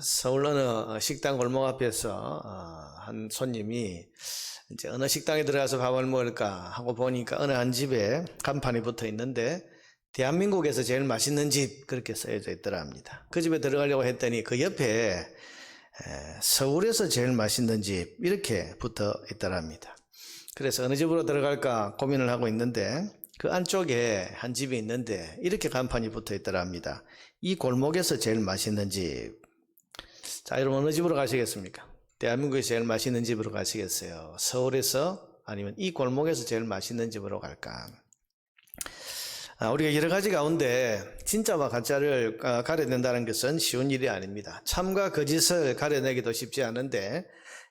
서울 어느 식당 골목 앞에서 한 손님이 이제 어느 식당에 들어가서 밥을 먹을까 하고 보니까 어느 한 집에 간판이 붙어 있는데 대한민국에서 제일 맛있는 집 그렇게 써져 있더라 합니다. 그 집에 들어가려고 했더니 그 옆에 서울에서 제일 맛있는 집 이렇게 붙어 있더라 합니다. 그래서 어느 집으로 들어갈까 고민을 하고 있는데 그 안쪽에 한 집이 있는데 이렇게 간판이 붙어 있더라 합니다. 이 골목에서 제일 맛있는 집. 자, 여러분 어느 집으로 가시겠습니까? 대한민국에서 제일 맛있는 집으로 가시겠어요? 서울에서 아니면 이 골목에서 제일 맛있는 집으로 갈까? 우리가 여러 가지 가운데 진짜와 가짜를 가려낸다는 것은 쉬운 일이 아닙니다. 참과 거짓을 가려내기도 쉽지 않은데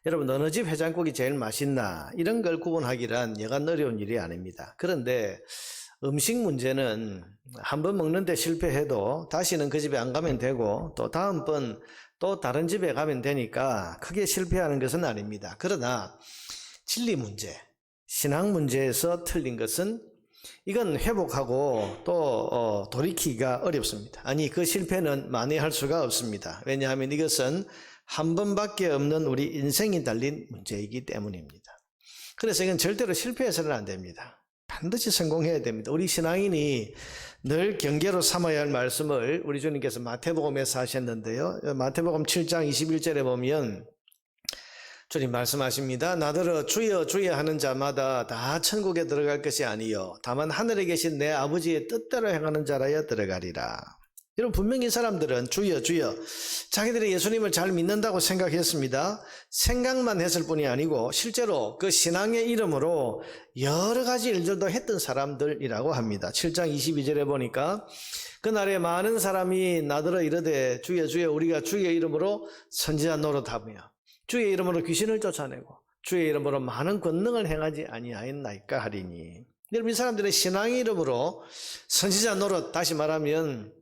여러분 어느 집 해장국이 제일 맛있나 이런 걸 구분하기란 여간 어려운 일이 아닙니다. 그런데 음식 문제는 한번 먹는데 실패해도 다시는 그 집에 안 가면 되고 또 다음번 또 다른 집에 가면 되니까 크게 실패하는 것은 아닙니다. 그러나 진리 문제, 신앙 문제에서 틀린 것은 이건 회복하고 또 돌이키기가 어렵습니다. 아니 그 실패는 만회할 수가 없습니다. 왜냐하면 이것은 한 번밖에 없는 우리 인생이 달린 문제이기 때문입니다. 그래서 이건 절대로 실패해서는 안 됩니다. 반드시 성공해야 됩니다. 우리 신앙인이 늘 경계로 삼아야 할 말씀을 우리 주님께서 마태복음에서 하셨는데요. 마태복음 7장 21절에 보면 주님 말씀하십니다. 나더러 주여 주여 하는 자마다 다 천국에 들어갈 것이 아니요 다만 하늘에 계신 내 아버지의 뜻대로 행하는 자라야 들어가리라. 여러분 분명히 이 사람들은 주여 주여 자기들이 예수님을 잘 믿는다고 생각했습니다. 생각만 했을 뿐이 아니고 실제로 그 신앙의 이름으로 여러 가지 일들도 했던 사람들이라고 합니다. 7장 22절에 보니까 그날에 많은 사람이 나더러 이르되 주여 주여 우리가 주의 이름으로 선지자 노릇하며 주의 이름으로 귀신을 쫓아내고 주의 이름으로 많은 권능을 행하지 아니하였나이까 하리니. 여러분 이 사람들의 신앙의 이름으로 선지자 노릇, 다시 말하면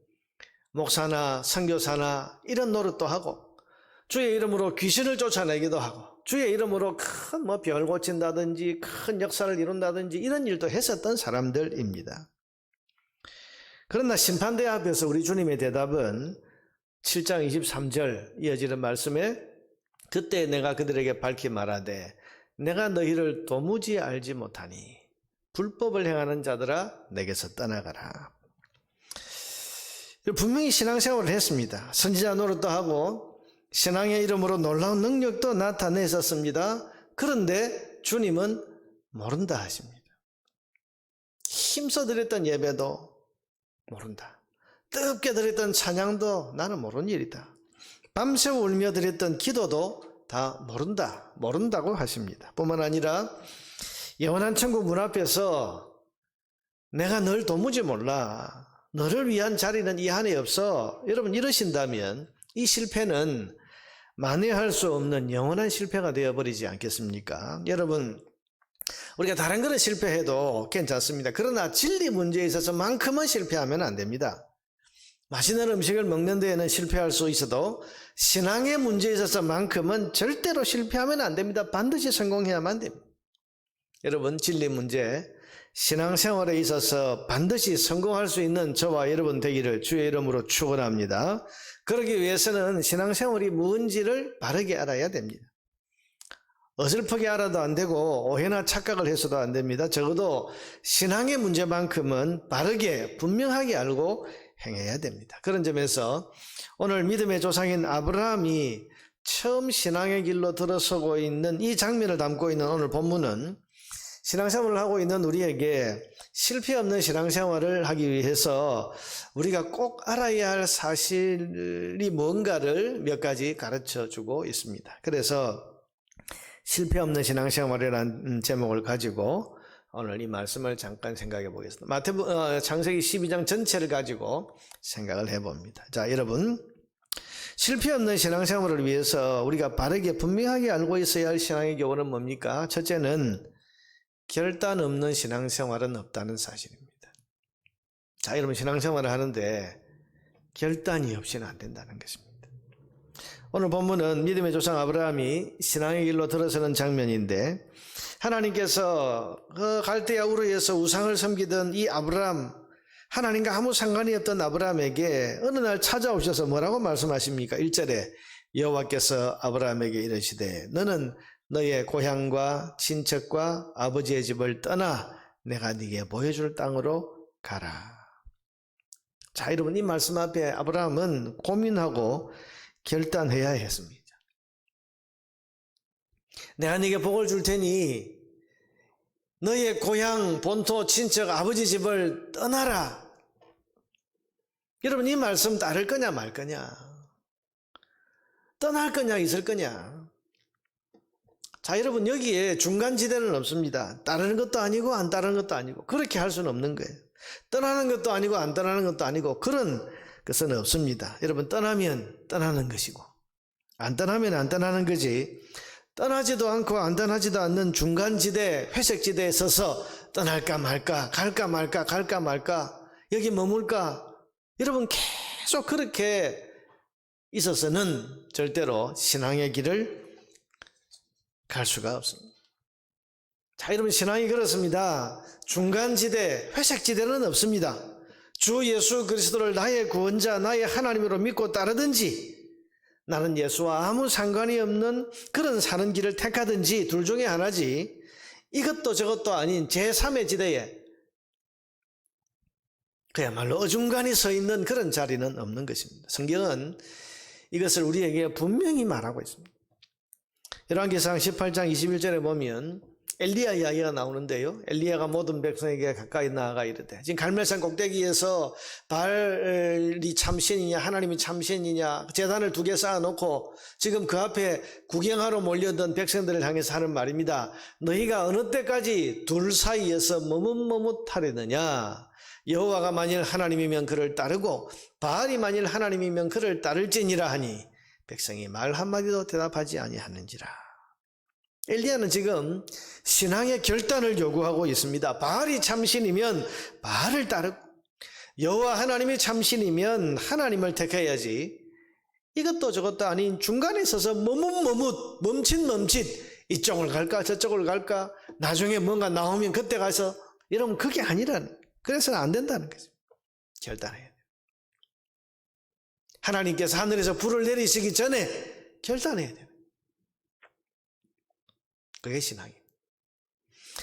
목사나 선교사나 이런 노릇도 하고 주의 이름으로 귀신을 쫓아내기도 하고 주의 이름으로 큰 별 고친다든지 큰 역사를 이룬다든지 이런 일도 했었던 사람들입니다. 그러나 심판대 앞에서 우리 주님의 대답은 7장 23절 이어지는 말씀에 그때 내가 그들에게 밝히 말하되 내가 너희를 도무지 알지 못하니 불법을 행하는 자들아 내게서 떠나가라. 분명히 신앙생활을 했습니다. 선지자 노릇도 하고 신앙의 이름으로 놀라운 능력도 나타냈었습니다. 그런데 주님은 모른다 하십니다. 힘써 드렸던 예배도 모른다. 뜨겁게 드렸던 찬양도 나는 모르는 일이다. 밤새 울며 드렸던 기도도 다 모른다고 하십니다. 뿐만 아니라 영원한 천국 문 앞에서 내가 널 도무지 몰라. 너를 위한 자리는 이 안에 없어. 여러분 이러신다면 이 실패는 만회할 수 없는 영원한 실패가 되어버리지 않겠습니까? 여러분 우리가 다른 거는 실패해도 괜찮습니다. 그러나 진리 문제에 있어서만큼은 실패하면 안 됩니다. 맛있는 음식을 먹는 데에는 실패할 수 있어도 신앙의 문제에 있어서만큼은 절대로 실패하면 안 됩니다. 반드시 성공해야만 됩니다. 여러분 진리 문제 신앙생활에 있어서 반드시 성공할 수 있는 저와 여러분 되기를 주의 이름으로 축원합니다. 그러기 위해서는 신앙생활이 뭔지를 바르게 알아야 됩니다. 어설프게 알아도 안 되고 오해나 착각을 해서도 안 됩니다. 적어도 신앙의 문제만큼은 바르게 분명하게 알고 행해야 됩니다. 그런 점에서 오늘 믿음의 조상인 아브라함이 처음 신앙의 길로 들어서고 있는 이 장면을 담고 있는 오늘 본문은 신앙생활을 하고 있는 우리에게 실패 없는 신앙생활을 하기 위해서 우리가 꼭 알아야 할 사실이 뭔가를 몇 가지 가르쳐주고 있습니다. 그래서 실패 없는 신앙생활이라는 제목을 가지고 오늘 이 말씀을 잠깐 생각해 보겠습니다. 창세기 12장 전체를 가지고 생각을 해봅니다. 자, 여러분 실패 없는 신앙생활을 위해서 우리가 바르게 분명하게 알고 있어야 할 신앙의 교훈은 뭡니까? 첫째는 결단 없는 신앙생활은 없다는 사실입니다. 자, 여러분 신앙생활을 하는데 결단이 없이는 안 된다는 것입니다. 오늘 본문은 믿음의 조상 아브라함이 신앙의 길로 들어서는 장면인데 하나님께서 그 갈대아 우르에서 우상을 섬기던 이 아브라함 하나님과 아무 상관이 없던 아브라함에게 어느 날 찾아오셔서 뭐라고 말씀하십니까? 1절에 여호와께서 아브라함에게 이르시되 너는 너의 고향과 친척과 아버지의 집을 떠나 내가 네게 보여줄 땅으로 가라. 자, 여러분, 이 말씀 앞에 아브라함은 고민하고 결단해야 했습니다. 내가 네게 복을 줄 테니 너의 고향, 본토, 친척, 아버지 집을 떠나라. 여러분, 이 말씀 따를 거냐 말 거냐? 떠날 거냐 있을 거냐? 자, 여러분, 여기에 중간지대는 없습니다. 따르는 것도 아니고 안 따르는 것도 아니고 그렇게 할 수는 없는 거예요. 떠나는 것도 아니고 안 떠나는 것도 아니고 그런 것은 없습니다. 여러분, 떠나면 떠나는 것이고 안 떠나면 안 떠나는 거지. 떠나지도 않고 안 떠나지도 않는 중간지대, 회색지대에 서서 떠날까 말까, 갈까 말까, 갈까 말까, 여기 머물까. 여러분, 계속 그렇게 있어서는 절대로 신앙의 길을 갈 수가 없습니다. 자, 여러분, 신앙이 그렇습니다. 중간지대, 회색지대는 없습니다. 주 예수 그리스도를 나의 구원자, 나의 하나님으로 믿고 따르든지 나는 예수와 아무 상관이 없는 그런 사는 길을 택하든지 둘 중에 하나지, 이것도 저것도 아닌 제3의 지대에 그야말로 어중간히 서 있는 그런 자리는 없는 것입니다. 성경은 이것을 우리에게 분명히 말하고 있습니다. 열왕기상 18장 21절에 보면 엘리야 이야기가 나오는데요. 엘리야가 모든 백성에게 가까이 나아가 이르되, 지금 갈멜산 꼭대기에서 바알이 참신이냐 하나님이 참신이냐 제단을 2개 쌓아놓고 지금 그 앞에 구경하러 몰려든 백성들을 향해서 하는 말입니다. 너희가 어느 때까지 둘 사이에서 머뭇머뭇하려느냐. 여호와가 만일 하나님이면 그를 따르고 바알이 만일 하나님이면 그를 따를지니라 하니 백성이 말 한마디도 대답하지 아니하는지라. 엘리야는 지금 신앙의 결단을 요구하고 있습니다. 바알이 참신이면 바알을 따르고 여호와 하나님이 참신이면 하나님을 택해야지, 이것도 저것도 아닌 중간에 서서 머뭇머뭇, 멈칫멈칫 이쪽을 갈까 저쪽을 갈까, 나중에 뭔가 나오면 그때 가서 이러면 그게 아니라는, 그래서는 안 된다는 거죠. 결단해야 돼요. 하나님께서 하늘에서 불을 내리시기 전에 결단해야 돼요. 그게 신앙이에요.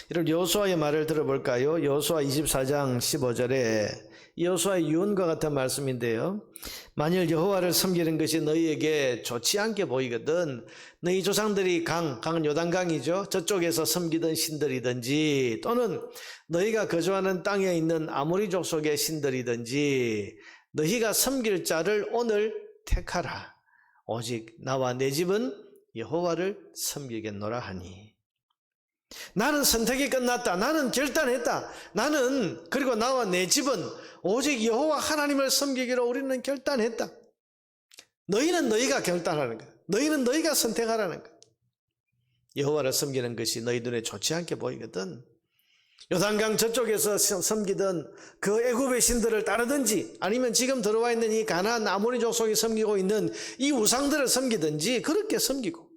여러분, 여호수아의 말을 들어볼까요? 여호수아 24장 15절에 여호수아의 유언과 같은 말씀인데요. 만일 여호와를 섬기는 것이 너희에게 좋지 않게 보이거든 너희 조상들이 강은 요단강이죠. 저쪽에서 섬기던 신들이든지 또는 너희가 거주하는 땅에 있는 아모리 족속의 신들이든지 너희가 섬길 자를 오늘 택하라. 오직 나와 내 집은 여호와를 섬기겠노라 하니. 나는 선택이 끝났다. 나는 결단했다. 나는, 그리고 나와 내 집은 오직 여호와 하나님을 섬기기로 우리는 결단했다. 너희는 너희가 결단하는 거야. 너희는 너희가 선택하라는 거야. 여호와를 섬기는 것이 너희 눈에 좋지 않게 보이거든 요단강 저쪽에서 섬기던 그 애굽의 신들을 따르든지 아니면 지금 들어와 있는 이 가나안 아모리 족속이 섬기고 있는 이 우상들을 섬기든지 그렇게 섬기고,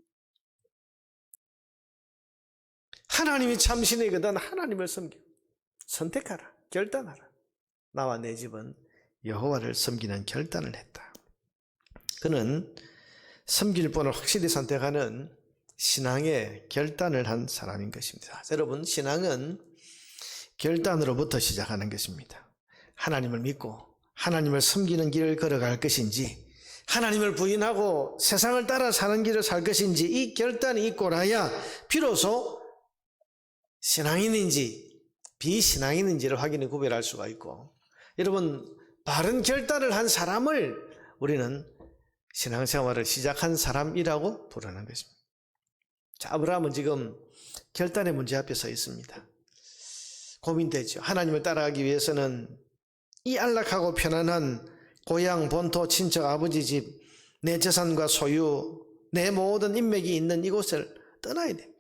하나님이 참신이거든 하나님을 섬기고 선택하라. 결단하라. 나와 내 집은 여호와를 섬기는 결단을 했다. 그는 섬길 분을 확실히 선택하는 신앙의 결단을 한 사람인 것입니다. 여러분, 신앙은 결단으로부터 시작하는 것입니다. 하나님을 믿고 하나님을 섬기는 길을 걸어갈 것인지, 하나님을 부인하고 세상을 따라 사는 길을 살 것인지, 이 결단이 있고 나야 비로소 신앙인인지 비신앙인인지를 확인해 구별할 수가 있고, 여러분, 바른 결단을 한 사람을 우리는 신앙생활을 시작한 사람이라고 부르는 것입니다. 자, 아브라함은 지금 결단의 문제 앞에 서 있습니다. 고민되죠. 하나님을 따라가기 위해서는 이 안락하고 편안한 고향, 본토, 친척, 아버지 집, 내 재산과 소유, 내 모든 인맥이 있는 이곳을 떠나야 돼.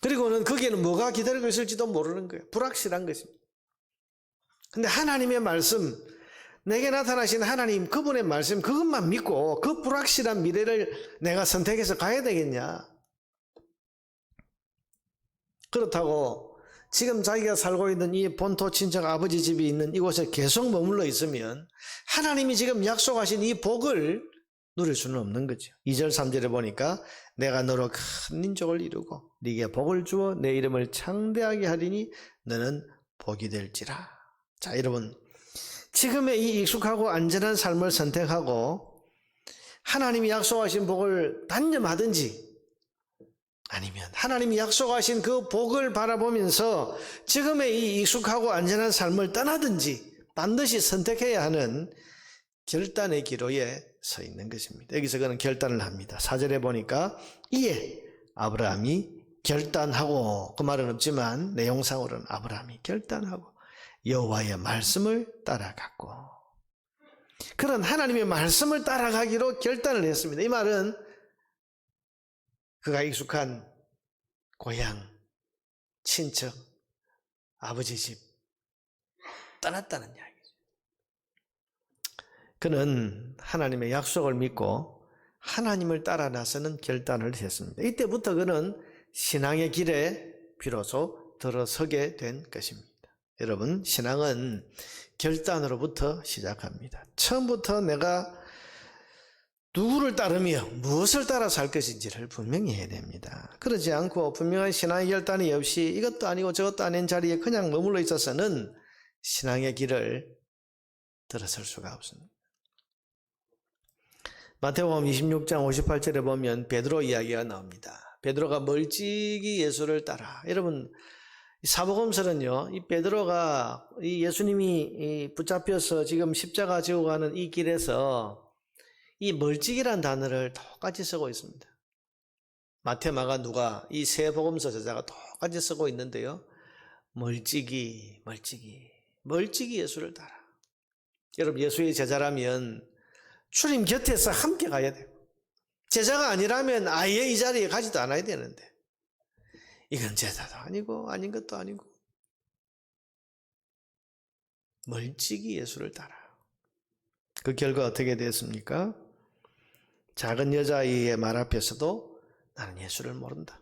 그리고는 거기에는 뭐가 기다리고 있을지도 모르는 거예요. 불확실한 것입니다. 근데 하나님의 말씀, 내게 나타나신 하나님, 그분의 말씀, 그것만 믿고 그 불확실한 미래를 내가 선택해서 가야 되겠냐? 그렇다고 지금 자기가 살고 있는 이 본토 친척 아버지 집이 있는 이곳에 계속 머물러 있으면 하나님이 지금 약속하신 이 복을 누릴 수는 없는 거죠. 2절 3절에 보니까 내가 너로 큰 민족을 이루고 네게 복을 주어 내 이름을 창대하게 하리니 너는 복이 될지라. 자, 여러분, 지금의 이 익숙하고 안전한 삶을 선택하고 하나님이 약속하신 복을 단념하든지, 아니면 하나님이 약속하신 그 복을 바라보면서 지금의 이 익숙하고 안전한 삶을 떠나든지 반드시 선택해야 하는 결단의 기로에 서 있는 것입니다. 여기서 그는 결단을 합니다. 4절에 보니까 이에 아브라함이 결단하고, 그 말은 없지만 내용상으로는 아브라함이 결단하고 여호와의 말씀을 따라갔고, 그는 하나님의 말씀을 따라가기로 결단을 했습니다. 이 말은 그가 익숙한 고향, 친척, 아버지 집 떠났다는 이야기죠. 그는 하나님의 약속을 믿고 하나님을 따라 나서는 결단을 했습니다. 이때부터 그는 신앙의 길에 비로소 들어서게 된 것입니다. 여러분, 신앙은 결단으로부터 시작합니다. 처음부터 내가 누구를 따르며 무엇을 따라 살 것인지를 분명히 해야 됩니다. 그러지 않고 분명한 신앙의 결단이 없이 이것도 아니고 저것도 아닌 자리에 그냥 머물러 있어서는 신앙의 길을 들어설 수가 없습니다. 마태복음 26장 58절에 보면 베드로 이야기가 나옵니다. 베드로가 멀찍이 예수를 따라. 여러분, 사복음서는요, 이 베드로가 이 예수님이 붙잡혀서 지금 십자가 지고 가는 이 길에서 이 멀찍이란 단어를 똑같이 쓰고 있습니다. 마태, 마가, 누가 이 세 복음서 저자가 똑같이 쓰고 있는데요, 멀찍이 예수를 따라. 여러분, 예수의 제자라면 주님 곁에서 함께 가야 돼요. 제자가 아니라면 아예 이 자리에 가지도 않아야 되는데, 이건 제자도 아니고 아닌 것도 아니고 멀찍이 예수를 따라. 그 결과 어떻게 됐습니까? 작은 여자아이의 말 앞에서도 나는 예수를 모른다,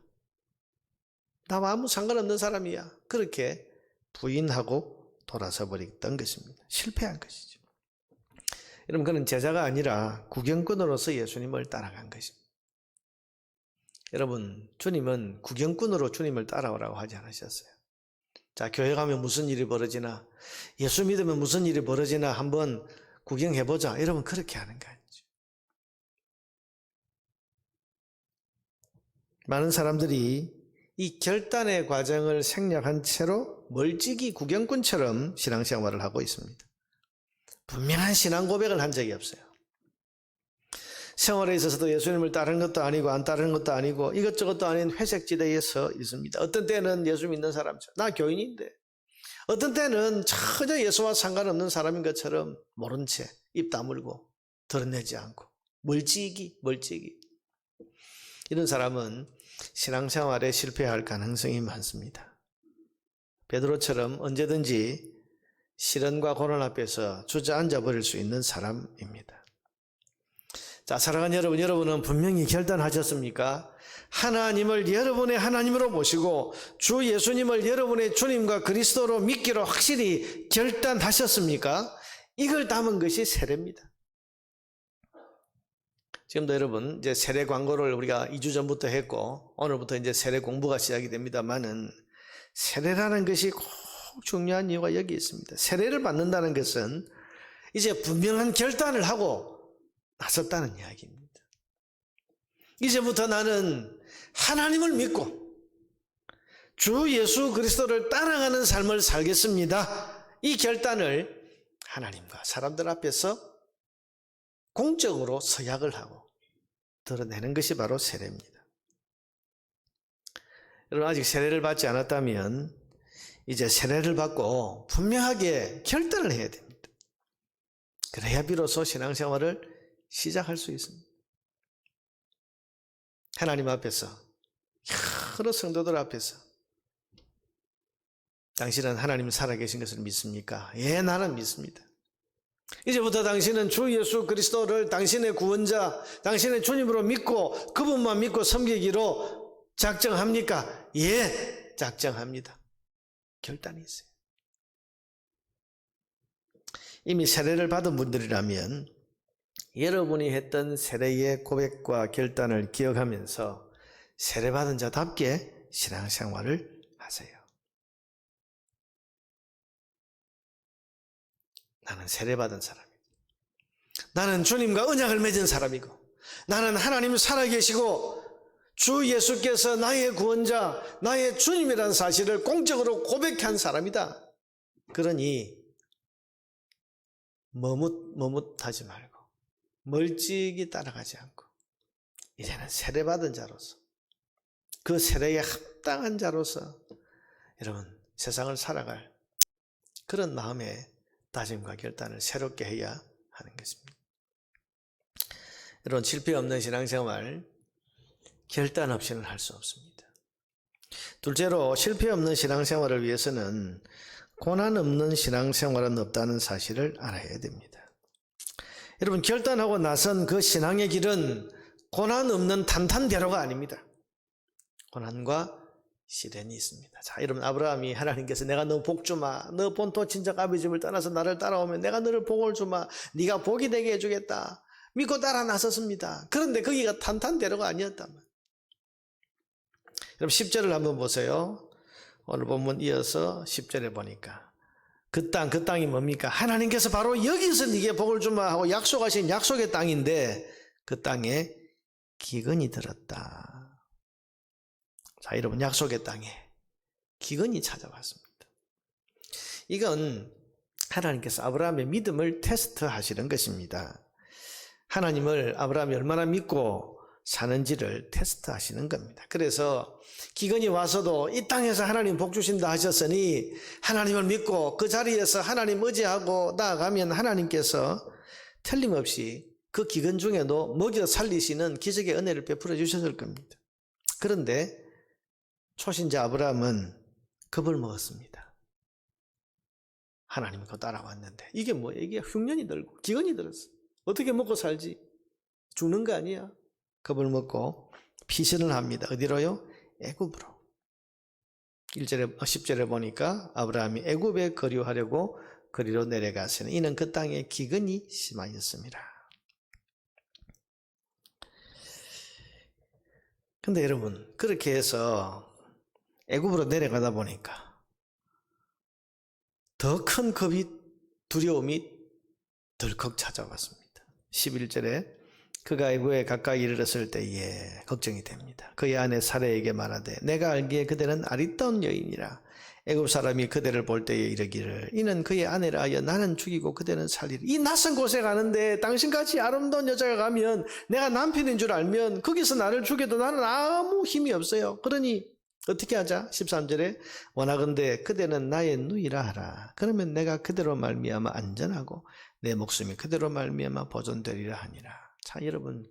나와 아무 상관없는 사람이야, 그렇게 부인하고 돌아서 버렸던 것입니다. 실패한 것이죠. 여러분, 그는 제자가 아니라 구경꾼으로서 예수님을 따라간 것입니다. 여러분, 주님은 구경꾼으로 주님을 따라오라고 하지 않으셨어요. 자, 교회 가면 무슨 일이 벌어지나, 예수 믿으면 무슨 일이 벌어지나 한번 구경해보자, 여러분, 그렇게 하는 거 아니죠. 많은 사람들이 이 결단의 과정을 생략한 채로 멀찍이 구경꾼처럼 신앙생활을 하고 있습니다. 분명한 신앙 고백을 한 적이 없어요. 생활에 있어서도 예수님을 따르는 것도 아니고 안 따르는 것도 아니고 이것저것도 아닌 회색지대에 서 있습니다. 어떤 때는 예수 믿는 사람처럼, 나 교인인데, 어떤 때는 전혀 예수와 상관없는 사람인 것처럼 모른 채 입 다물고 드러내지 않고 멀찍이. 이런 사람은 신앙생활에 실패할 가능성이 많습니다. 베드로처럼 언제든지 시련과 고난 앞에서 주저앉아 버릴 수 있는 사람입니다. 자, 사랑하는 여러분, 여러분은 분명히 결단하셨습니까? 하나님을 여러분의 하나님으로 모시고 주 예수님을 여러분의 주님과 그리스도로 믿기로 확실히 결단하셨습니까? 이걸 담은 것이 세례입니다. 지금도 여러분, 이제 세례 광고를 우리가 2주 전부터 했고 오늘부터 이제 세례 공부가 시작이 됩니다만은, 세례라는 것이 꼭 중요한 이유가 여기 있습니다. 세례를 받는다는 것은 이제 분명한 결단을 하고 나섰다는 이야기입니다. 이제부터 나는 하나님을 믿고 주 예수 그리스도를 따라가는 삶을 살겠습니다. 이 결단을 하나님과 사람들 앞에서 공적으로 서약을 하고 드러내는 것이 바로 세례입니다. 여러분, 아직 세례를 받지 않았다면 이제 세례를 받고 분명하게 결단을 해야 됩니다. 그래야 비로소 신앙생활을 시작할 수 있습니다. 하나님 앞에서, 여러 성도들 앞에서, 당신은 하나님 살아계신 것을 믿습니까? 예, 나는 믿습니다. 이제부터 당신은 주 예수 그리스도를 당신의 구원자, 당신의 주님으로 믿고 그분만 믿고 섬기기로 작정합니까? 예, 작정합니다. 결단이 있어요. 이미 세례를 받은 분들이라면 여러분이 했던 세례의 고백과 결단을 기억하면서 세례받은 자답게 신앙생활을 하세요. 나는 세례받은 사람이고, 나는 주님과 언약을 맺은 사람이고, 나는 하나님 살아계시고 주 예수께서 나의 구원자, 나의 주님이라는 사실을 공적으로 고백한 사람이다. 그러니 머뭇하지 말고 멀찍이 따라가지 않고 이제는 세례받은 자로서, 그 세례에 합당한 자로서 여러분 세상을 살아갈 그런 마음의 다짐과 결단을 새롭게 해야 하는 것입니다. 여러분, 실패 없는 신앙생활 결단 없이는 할 수 없습니다. 둘째로, 실패 없는 신앙생활을 위해서는 고난 없는 신앙생활은 없다는 사실을 알아야 됩니다. 여러분, 결단하고 나선 그 신앙의 길은 고난 없는 탄탄대로가 아닙니다. 고난과 시련이 있습니다. 자, 여러분, 아브라함이 하나님께서 내가 너 복 주마, 너 본토 친척 아버지 집을 떠나서 나를 따라오면 내가 너를 복을 주마, 네가 복이 되게 해주겠다 믿고 따라 나섰습니다. 그런데 거기가 탄탄대로가 아니었단 말이에요. 여러분, 10절을 한번 보세요. 오늘 본문 이어서 10절에 보니까 그 땅이 뭡니까? 하나님께서 바로 여기서 네게 복을 주마 하고 약속하신 약속의 땅인데 그 땅에 기근이 들었다. 자, 여러분, 약속의 땅에 기근이 찾아왔습니다. 이건 하나님께서 아브라함의 믿음을 테스트하시는 것입니다. 하나님을 아브라함이 얼마나 믿고 사는지를 테스트하시는 겁니다. 그래서 기근이 와서도 이 땅에서 하나님 복 주신다 하셨으니 하나님을 믿고 그 자리에서 하나님 의지하고 나아가면 하나님께서 틀림없이 그 기근 중에도 먹여 살리시는 기적의 은혜를 베풀어 주셨을 겁니다. 그런데 초신자 아브라함은 겁을 먹었습니다. 하나님이 그 따라왔는데 이게 뭐예요? 이게 흉년이 들고 기근이 들었어. 어떻게 먹고 살지? 죽는 거 아니야? 겁을 먹고 피신을 합니다. 어디로요? 애굽으로. 10절에 보니까 아브라함이 애굽에 거류하려고 거리로 내려갔으니 이는 그 땅에 기근이 심하였습니다. 근데 여러분, 그렇게 해서 애굽으로 내려가다 보니까 더 큰 겁이, 두려움이 덜컥 찾아왔습니다. 11절에 그가 애굽에 가까이 이르렀을 때에 걱정이 됩니다. 그의 아내 사레에게 말하되 내가 알기에 그대는 아리따운 여인이라. 애굽 사람이 그대를 볼 때에 이르기를 이는 그의 아내라 하여 나는 죽이고 그대는 살리리. 이 낯선 곳에 가는데 당신같이 아름다운 여자가 가면 내가 남편인 줄 알면 거기서 나를 죽여도 나는 아무 힘이 없어요. 그러니 어떻게 하자? 13절에 원하건대 그대는 나의 누이라 하라. 그러면 내가 그대로 말미암아 안전하고 내 목숨이 그대로 말미암아 보존되리라 하니라. 자, 여러분,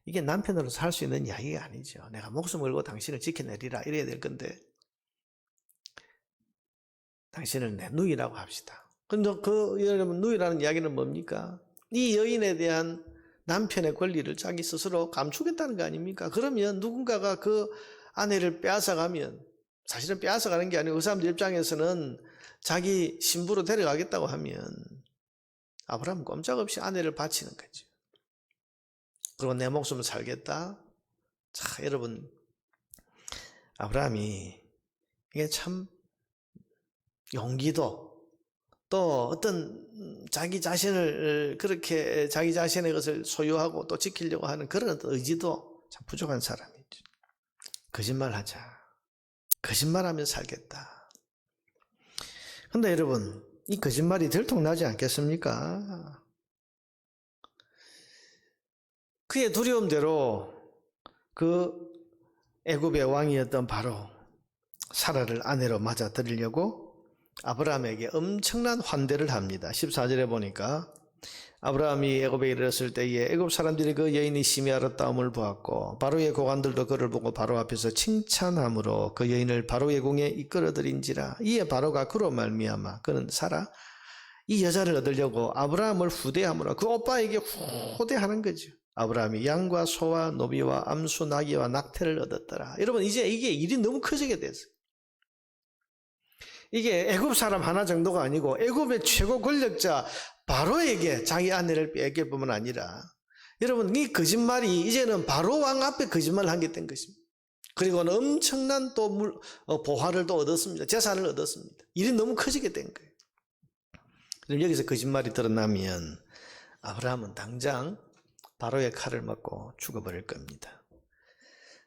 이게 남편으로서 할 수 있는 이야기가 아니죠. 내가 목숨 걸고 당신을 지켜내리라 이래야 될 건데 당신을 내 누이라고 합시다. 근데 여러분, 누이라는 이야기는 뭡니까? 이 여인에 대한 남편의 권리를 자기 스스로 감추겠다는 거 아닙니까? 그러면 누군가가 그 아내를 빼앗아가면, 사실은 빼앗아가는 게 아니고 그 사람들 입장에서는 자기 신부로 데려가겠다고 하면 아브라함은 꼼짝없이 아내를 바치는 거죠. 그리고 내 목숨을 살겠다. 자, 여러분, 아브라함이 이게 참 용기도 또 어떤 자기 자신을 그렇게 자기 자신의 것을 소유하고 또 지키려고 하는 그런 어떤 의지도 참 부족한 사람이죠. 거짓말하자. 거짓말하면 살겠다. 근데 여러분, 이 거짓말이 들통나지 않겠습니까? 그의 두려움대로 그 애굽의 왕이었던 바로 사라를 아내로 맞아들이려고 아브라함에게 엄청난 환대를 합니다. 14절에 보니까 아브라함이 애굽에 이르렀을 때에 애굽 사람들이 그 여인이 심히 아름다움을 보았고 바로의 고관들도 그를 보고 바로 앞에서 칭찬함으로 그 여인을 바로의 궁에 이끌어들인지라. 이에 바로가 그로 말미암아 그는 사라 이 여자를 얻으려고 아브라함을 후대함으로 그 오빠에게 후대하는 거죠. 아브라함이 양과 소와 노비와 암수 나귀와 낙태를 얻었더라. 여러분, 이제 이게 일이 너무 커지게 됐어요. 이게 애굽 사람 하나 정도가 아니고 애굽의 최고 권력자 바로에게 자기 아내를 빼앗길 뿐만 아니라 여러분 이 거짓말이 이제는 바로 왕 앞에 거짓말을 하게 된 것입니다. 그리고는 엄청난 또 보화를 또 얻었습니다. 재산을 얻었습니다. 일이 너무 커지게 된 거예요. 그럼 여기서 거짓말이 드러나면 아브라함은 당장 바로의 칼을 맞고 죽어버릴 겁니다.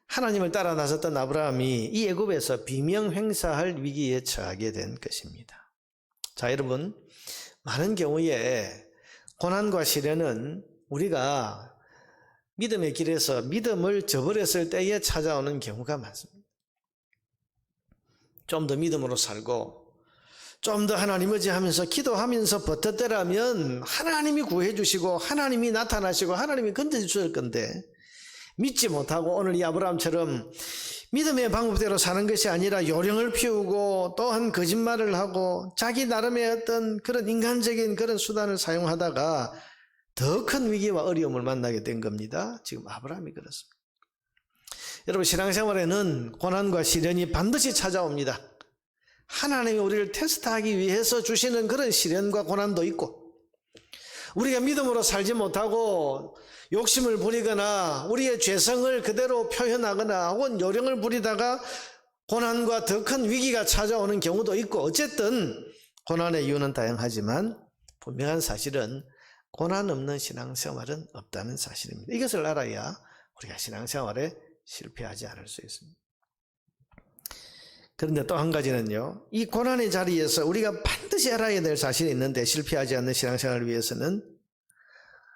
하나님을 따라 나섰던 아브라함이 이 애굽에서 비명 행사할 위기에 처하게 된 것입니다. 자, 여러분, 많은 경우에 고난과 시련은 우리가 믿음의 길에서 믿음을 저버렸을 때에 찾아오는 경우가 많습니다. 좀 더 믿음으로 살고 좀 더 하나님 의지하면서 기도하면서 버텼더라면 하나님이 구해주시고 하나님이 나타나시고 하나님이 건져주실 건데 믿지 못하고 오늘 이 아브라함처럼 믿음의 방법대로 사는 것이 아니라 요령을 피우고 또한 거짓말을 하고 자기 나름의 어떤 그런 인간적인 그런 수단을 사용하다가 더 큰 위기와 어려움을 만나게 된 겁니다. 지금 아브라함이 그렇습니다. 여러분, 신앙생활에는 고난과 시련이 반드시 찾아옵니다. 하나님이 우리를 테스트하기 위해서 주시는 그런 시련과 고난도 있고, 우리가 믿음으로 살지 못하고 욕심을 부리거나 우리의 죄성을 그대로 표현하거나 혹은 요령을 부리다가 고난과 더 큰 위기가 찾아오는 경우도 있고, 어쨌든 고난의 이유는 다양하지만 분명한 사실은 고난 없는 신앙생활은 없다는 사실입니다. 이것을 알아야 우리가 신앙생활에 실패하지 않을 수 있습니다. 그런데 또 한 가지는요, 이 고난의 자리에서 우리가 반드시 알아야 될 사실이 있는데 실패하지 않는 신앙생활을 위해서는,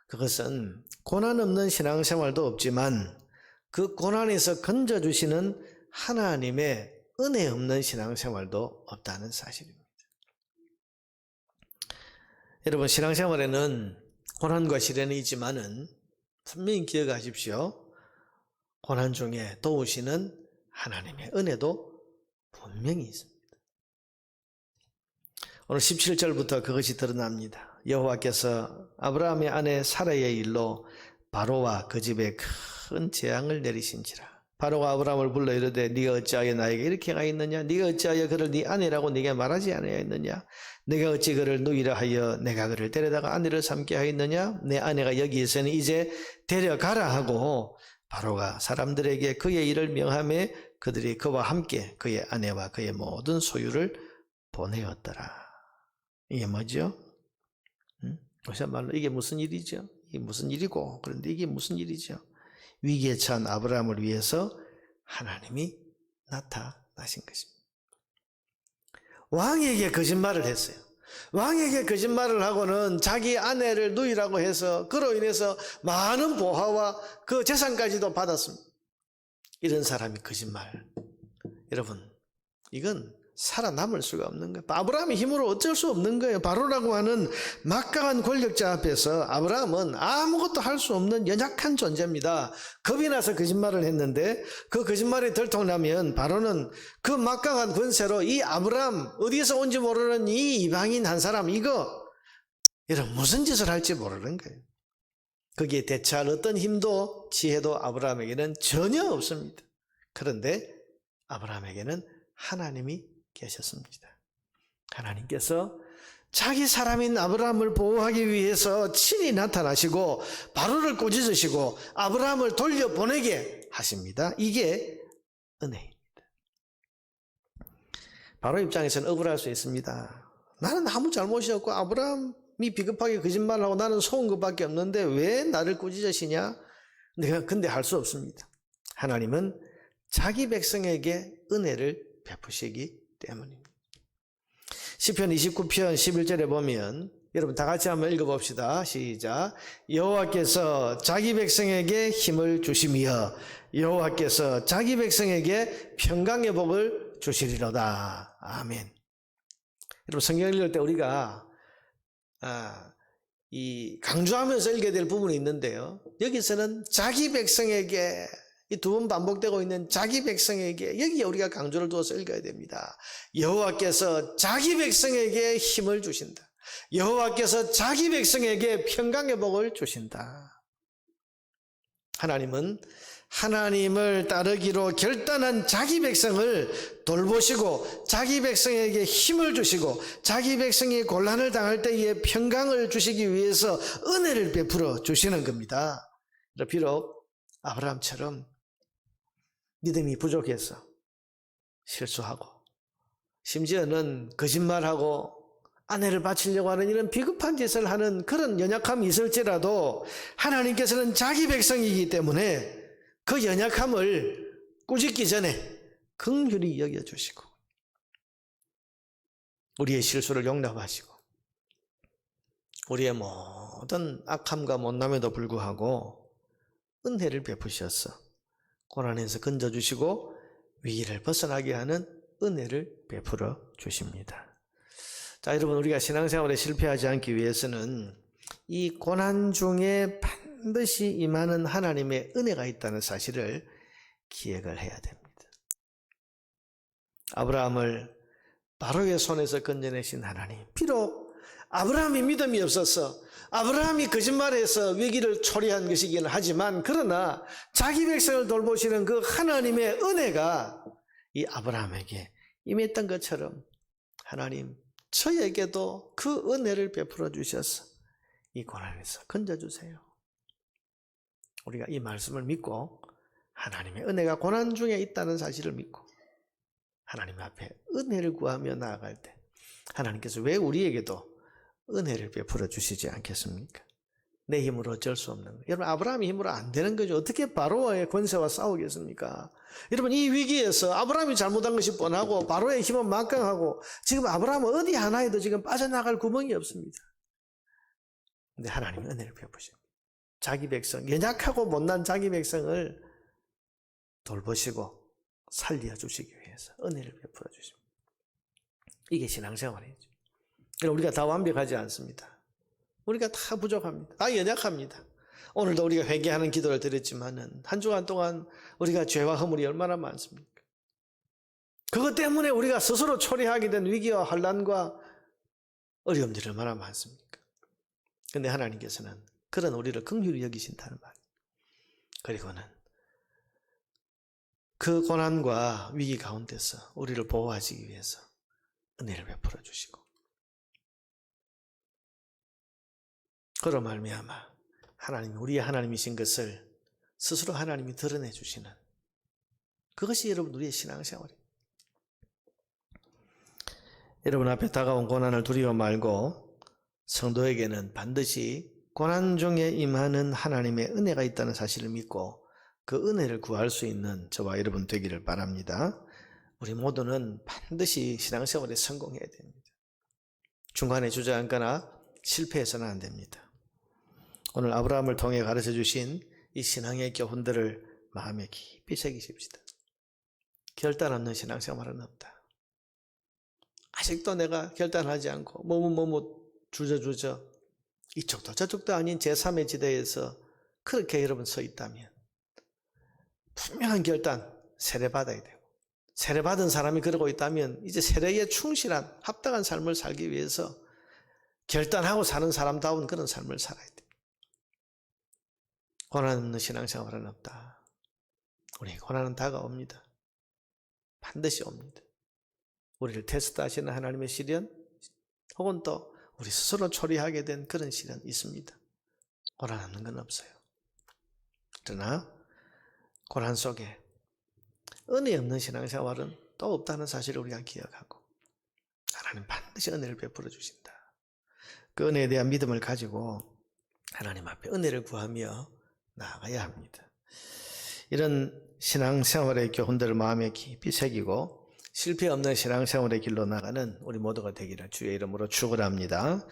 그것은 고난 없는 신앙생활도 없지만 그 고난에서 건져주시는 하나님의 은혜 없는 신앙생활도 없다는 사실입니다. 여러분, 신앙생활에는 고난과 시련이 있지만은 분명히 기억하십시오. 고난 중에 도우시는 하나님의 은혜도 분명히 있습니다. 오늘 17절부터 그것이 드러납니다. 여호와께서 아브라함의 아내 사라의 일로 바로와 그 집에 큰 재앙을 내리신지라. 바로가 아브라함을 불러 이르되 네가 어찌하여 나에게 이렇게 행하였느냐? 네가 어찌하여 그를 네 아내라고 네게 말하지 아니하였느냐? 내가 어찌 그를 누이라 하여 내가 그를 데려다가 아내를 삼게 하였느냐? 내 아내가 여기 있으니 이제 데려가라 하고 바로가 사람들에게 그의 일을 명하매 그들이 그와 함께 그의 아내와 그의 모든 소유를 보내었더라. 이게 뭐죠? 말로 이게 무슨 일이죠? 이게 무슨 일이고, 그런데 이게 무슨 일이죠? 위기에 처한 아브라함을 위해서 하나님이 나타나신 것입니다. 왕에게 거짓말을 했어요. 왕에게 거짓말을 하고는 자기 아내를 누이라고 해서 그로 인해서 많은 보화와 그 재산까지도 받았습니다. 이런 사람이 거짓말. 여러분, 이건 살아남을 수가 없는 거예요. 아브라함의 힘으로 어쩔 수 없는 거예요. 바로라고 하는 막강한 권력자 앞에서 아브라함은 아무것도 할 수 없는 연약한 존재입니다. 겁이 나서 거짓말을 했는데 그 거짓말이 들통나면 바로는 그 막강한 권세로 이 아브라함, 어디에서 온지 모르는 이 이방인 한 사람, 이거 여러분 무슨 짓을 할지 모르는 거예요. 거기에 대처할 어떤 힘도 지혜도 아브라함에게는 전혀 없습니다. 그런데 아브라함에게는 하나님이 계셨습니다. 하나님께서 자기 사람인 아브라함을 보호하기 위해서 친히 나타나시고 바로를 꾸짖으시고 아브라함을 돌려보내게 하십니다. 이게 은혜입니다. 바로 입장에서는 억울할 수 있습니다. 나는 아무 잘못이 없고 아브라함이 비겁하게 거짓말을 하고 나는 속은 것밖에 없는데 왜 나를 꾸짖으시냐? 내가 근데 할 수 없습니다. 하나님은 자기 백성에게 은혜를 베푸시기 때문입니다. 시편 29편 11절에 보면 여러분 다 같이 한번 읽어봅시다. 시작. 여호와께서 자기 백성에게 힘을 주시며 여호와께서 자기 백성에게 평강의 복을 주시리로다. 아멘. 여러분 성경 읽을 때 우리가 이 강조하면서 읽어야 될 부분이 있는데요. 여기서는 자기 백성에게, 이 두 번 반복되고 있는 자기 백성에게, 여기에 우리가 강조를 두어서 읽어야 됩니다. 여호와께서 자기 백성에게 힘을 주신다. 여호와께서 자기 백성에게 평강의 복을 주신다. 하나님은 하나님을 따르기로 결단한 자기 백성을 돌보시고 자기 백성에게 힘을 주시고 자기 백성이 곤란을 당할 때에 평강을 주시기 위해서 은혜를 베풀어 주시는 겁니다. 비록 아브라함처럼 믿음이 부족해서 실수하고 심지어는 거짓말하고 아내를 바치려고 하는 이런 비겁한 짓을 하는 그런 연약함이 있을지라도 하나님께서는 자기 백성이기 때문에 그 연약함을 꾸짖기 전에 긍휼히 여겨주시고 우리의 실수를 용납하시고 우리의 모든 악함과 못남에도 불구하고 은혜를 베푸셔서 고난에서 건져주시고 위기를 벗어나게 하는 은혜를 베풀어 주십니다. 자, 여러분, 우리가 신앙생활에 실패하지 않기 위해서는 이 고난 중에 반드시 임하는 하나님의 은혜가 있다는 사실을 기억을 해야 됩니다. 아브라함을 바로의 손에서 건져내신 하나님, 비록 아브라함이 믿음이 없어서 아브라함이 거짓말해서 위기를 초래한 것이긴 하지만 그러나 자기 백성을 돌보시는 그 하나님의 은혜가 이 아브라함에게 임했던 것처럼 하나님 저에게도 그 은혜를 베풀어 주셔서 이 고난에서 건져주세요. 우리가 이 말씀을 믿고 하나님의 은혜가 고난 중에 있다는 사실을 믿고 하나님 앞에 은혜를 구하며 나아갈 때 하나님께서 왜 우리에게도 은혜를 베풀어 주시지 않겠습니까? 내 힘으로 어쩔 수 없는 거. 여러분, 아브라함의 힘으로 안 되는 거죠. 어떻게 바로의 권세와 싸우겠습니까? 여러분, 이 위기에서 아브라함이 잘못한 것이 뻔하고 바로의 힘은 막강하고 지금 아브라함은 어디 하나에도 지금 빠져나갈 구멍이 없습니다. 근데 하나님이 은혜를 베푸십니다. 자기 백성, 연약하고 못난 자기 백성을 돌보시고 살려주시기 위해서 은혜를 베풀어 주십니다. 이게 신앙생활이죠. 우리가 다 완벽하지 않습니다. 우리가 다 부족합니다. 다 연약합니다. 오늘도 우리가 회개하는 기도를 드렸지만은 한 주간 동안 우리가 죄와 허물이 얼마나 많습니까? 그것 때문에 우리가 스스로 초래하게 된 위기와 환난과 어려움들이 얼마나 많습니까? 그런데 하나님께서는 그런 우리를 긍휼히 여기신다는 말이에요. 그리고는 그 고난과 위기 가운데서 우리를 보호하시기 위해서 은혜를 베풀어 주시고 그로 말미암아 하나님이 우리의 하나님이신 것을 스스로 하나님이 드러내 주시는 그것이 여러분 우리의 신앙생활이에요. 여러분 앞에 다가온 고난을 두려워 말고 성도에게는 반드시 고난 중에 임하는 하나님의 은혜가 있다는 사실을 믿고 그 은혜를 구할 수 있는 저와 여러분 되기를 바랍니다. 우리 모두는 반드시 신앙생활에 성공해야 됩니다. 중간에 주저앉거나 실패해서는 안 됩니다. 오늘 아브라함을 통해 가르쳐 주신 이 신앙의 교훈들을 마음에 깊이 새기십시다. 결단 없는 신앙생활은 없다. 아직도 내가 결단하지 않고 머뭇머뭇 주저주저 이쪽도 저쪽도 아닌 제3의 지대에서 그렇게 여러분 서 있다면 분명한 결단 세례받아야 되고 세례받은 사람이 그러고 있다면 이제 세례에 충실한 합당한 삶을 살기 위해서 결단하고 사는 사람다운 그런 삶을 살아야 돼. 고난 없는 신앙생활은 없다. 우리 고난은 다가옵니다. 반드시 옵니다. 우리를 테스트하시는 하나님의 시련 혹은 또 우리 스스로 초래하게 된 그런 시련 있습니다. 고난 없는 건 없어요. 그러나 고난 속에 은혜 없는 신앙생활은 또 없다는 사실을 우리가 기억하고 하나님 반드시 은혜를 베풀어 주신다. 그 은혜에 대한 믿음을 가지고 하나님 앞에 은혜를 구하며 나아가야 합니다. 이런 신앙생활의 교훈들을 마음에 깊이 새기고 실패 없는 신앙생활의 길로 나가는 우리 모두가 되기를 주의 이름으로 축원합니다.